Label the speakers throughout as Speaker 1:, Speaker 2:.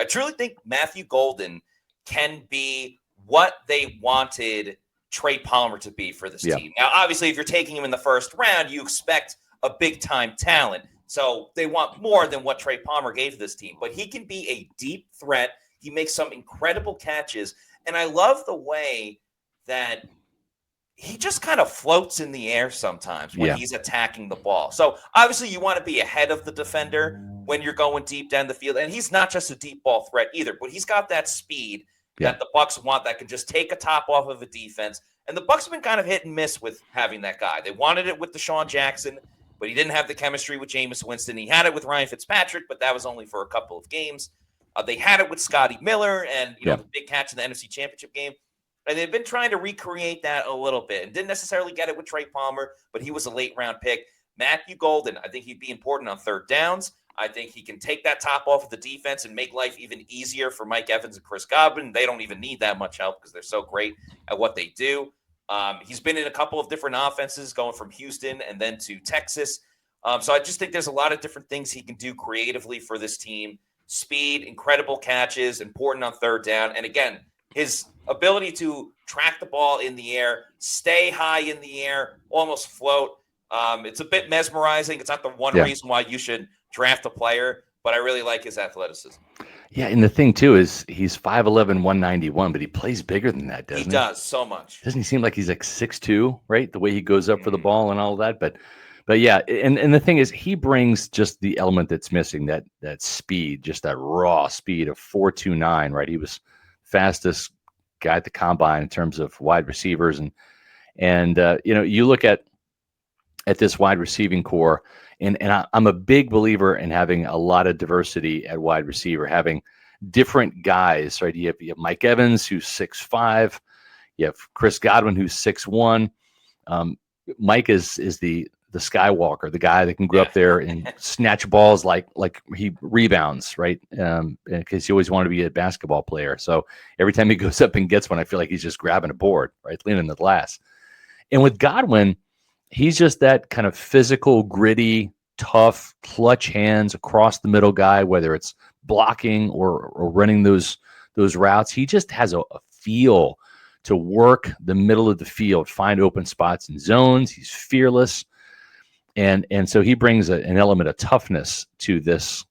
Speaker 1: truly think Matthew Golden can be what they wanted Trey Palmer to be for this team. Now, obviously, if you're taking him in the first round, you expect a big-time talent. So they want more than what Trey Palmer gave to this team. But he can be a deep threat. He makes some incredible catches. And I love the way that he just kind of floats in the air sometimes when he's attacking the ball. So obviously you want to be ahead of the defender when you're going deep down the field. And he's not just a deep ball threat either, but he's got that speed that the Bucs want that can just take a top off of a defense. And the Bucs have been kind of hit and miss with having that guy. They wanted it with Deshaun Jackson, but he didn't have the chemistry with Jameis Winston. He had it with Ryan Fitzpatrick, but that was only for a couple of games. They had it with Scotty Miller and the big catch in the NFC Championship game. And they've been trying to recreate that a little bit and didn't necessarily get it with Trey Palmer, but he was a late-round pick. Matthew Golden, I think he'd be important on third downs. I think he can take that top off of the defense and make life even easier for Mike Evans and Chris Godwin. They don't even need that much help because they're so great at what they do. He's been in a couple of different offenses, going from Houston and then to Texas. So I just think there's a lot of different things he can do creatively for this team. Speed, incredible catches, important on third down. And again, his ability to track the ball in the air, stay high in the air, almost float. It's a bit mesmerizing. It's not the one reason why you should draft a player, but I really like his athleticism.
Speaker 2: Yeah, and the thing, too, is he's 5'11", 191, but he plays bigger than that, doesn't he?
Speaker 1: He does, so much.
Speaker 2: Doesn't he seem like he's like 6'2", right? The way he goes up for the ball and all of that. But yeah, and the thing is, he brings just the element that's missing, that speed, just that raw speed of 4.29, right? He was fastest guy at the combine in terms of wide receivers. And you look at this wide receiving core, and I'm a big believer in having a lot of diversity at wide receiver, having different guys, right? You have Mike Evans, who's 6'5", you have Chris Godwin, who's 6'1". Mike is the Skywalker, the guy that can go up there and snatch balls like he rebounds, right? Because he always wanted to be a basketball player. So every time he goes up and gets one, I feel like he's just grabbing a board, right? Leaning the glass. And with Godwin, he's just that kind of physical, gritty, tough, clutch hands across the middle guy, whether it's blocking or running those routes. He just has a feel to work the middle of the field, find open spots and zones. He's fearless. And so he brings an element of toughness to this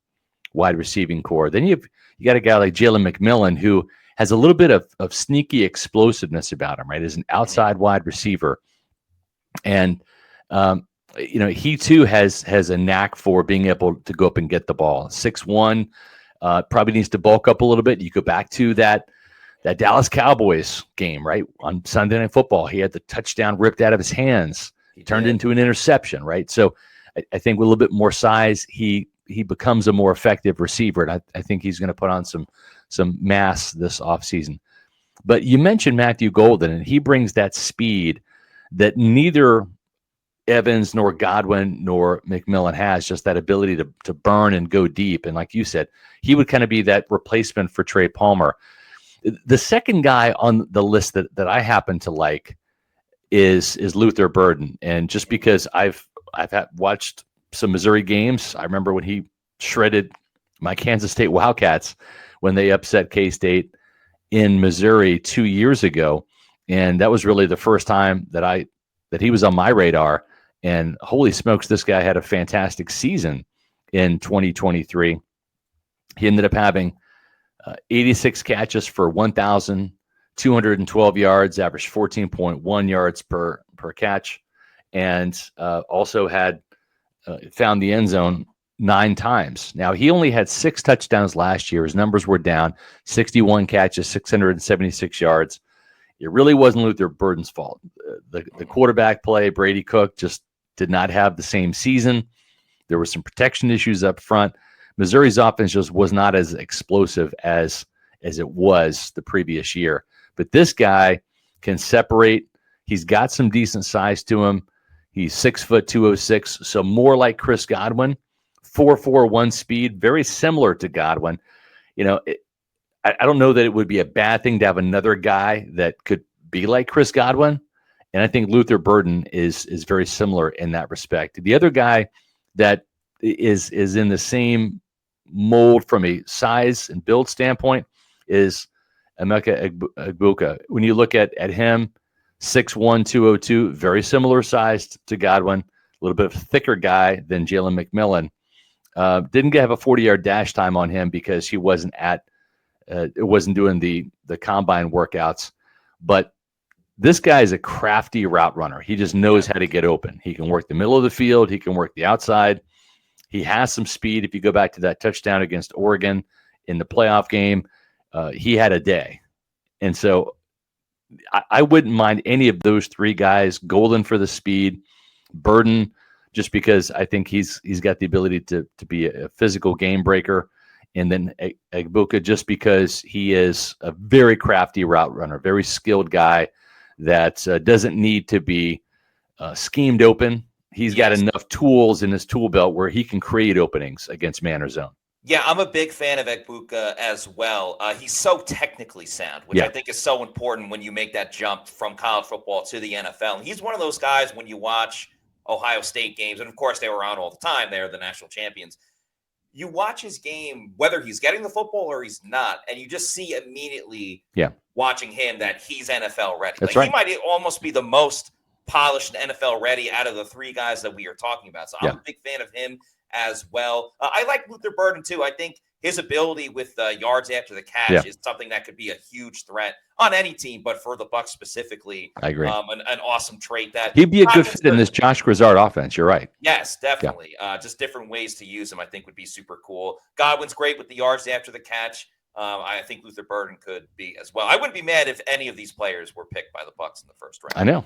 Speaker 2: wide receiving core. Then you got a guy like Jalen McMillan, who has a little bit of sneaky explosiveness about him, right? As an outside wide receiver. And, he too has a knack for being able to go up and get the ball. 6'1", probably needs to bulk up a little bit. You go back to that Dallas Cowboys game, right? On Sunday Night Football, he had the touchdown ripped out of his hands. He turned into an interception, right? So I think with a little bit more size, he becomes a more effective receiver. And I think he's going to put on some mass this offseason. But you mentioned Matthew Golden, and he brings that speed that neither Evans nor Godwin nor McMillan has, just that ability to burn and go deep. And like you said, he would kind of be that replacement for Trey Palmer. The second guy on the list that I happen to like is Luther Burden. And just because I've watched some Missouri games, I remember when he shredded my Kansas State Wildcats when they upset K-State in Missouri 2 years ago. And that was really the first time that he was on my radar. And holy smokes, this guy had a fantastic season in 2023. He ended up having 86 catches for 1,212 yards, averaged 14.1 yards per catch, and also had found the end zone 9 times. Now, he only had 6 touchdowns last year. His numbers were down, 61 catches, 676 yards. It really wasn't Luther Burden's fault. The quarterback play, Brady Cook, just did not have the same season. There were some protection issues up front. Missouri's offense just was not as explosive as it was the previous year. But this guy can separate. He's got some decent size to him. He's 6', 206, so more like Chris Godwin. 4.41 speed, very similar to Godwin. I don't know that it would be a bad thing to have another guy that could be like Chris Godwin. And I think Luther Burden is very similar in that respect. The other guy that is in the same mold from a size and build standpoint is Emeka Egbuka. When you look at him, 6'1", 202, very similar size to Godwin, a little bit of a thicker guy than Jalen McMillan. Didn't have a 40-yard dash time on him because he wasn't doing the combine workouts. But this guy is a crafty route runner. He just knows how to get open. He can work the middle of the field. He can work the outside. He has some speed. If you go back to that touchdown against Oregon in the playoff game, he had a day. And so I wouldn't mind any of those three guys. Golden for the speed, Burden just because I think he's got the ability to be a physical game breaker, and then Egbuka just because he is a very crafty route runner, very skilled guy that doesn't need to be schemed open. He's got enough tools in his tool belt where he can create openings against man or zone.
Speaker 1: Yeah, I'm a big fan of Egbuka as well. He's so technically sound, which I think is so important when you make that jump from college football to the NFL. And he's one of those guys when you watch Ohio State games, and of course they were on all the time. They're the national champions. You watch his game, whether he's getting the football or he's not, and you just see immediately watching him that he's NFL ready.
Speaker 2: That's right.
Speaker 1: He might almost be the most polished NFL ready out of the three guys that we are talking about. So I'm a big fan of him as well. I like Luther Burden too. I think his ability with yards after the catch is something that could be a huge threat on any team, but for the Bucs specifically,
Speaker 2: I agree.
Speaker 1: An awesome trait that
Speaker 2: he'd be a good fit in this Josh Grizzard offense. You're right.
Speaker 1: Yes, definitely. Just different ways to use him, I think, would be super cool. Godwin's great with the yards after the catch. I think Luther Burden could be as well. I wouldn't be mad if any of these players were picked by the Bucs in the first round.
Speaker 2: I know.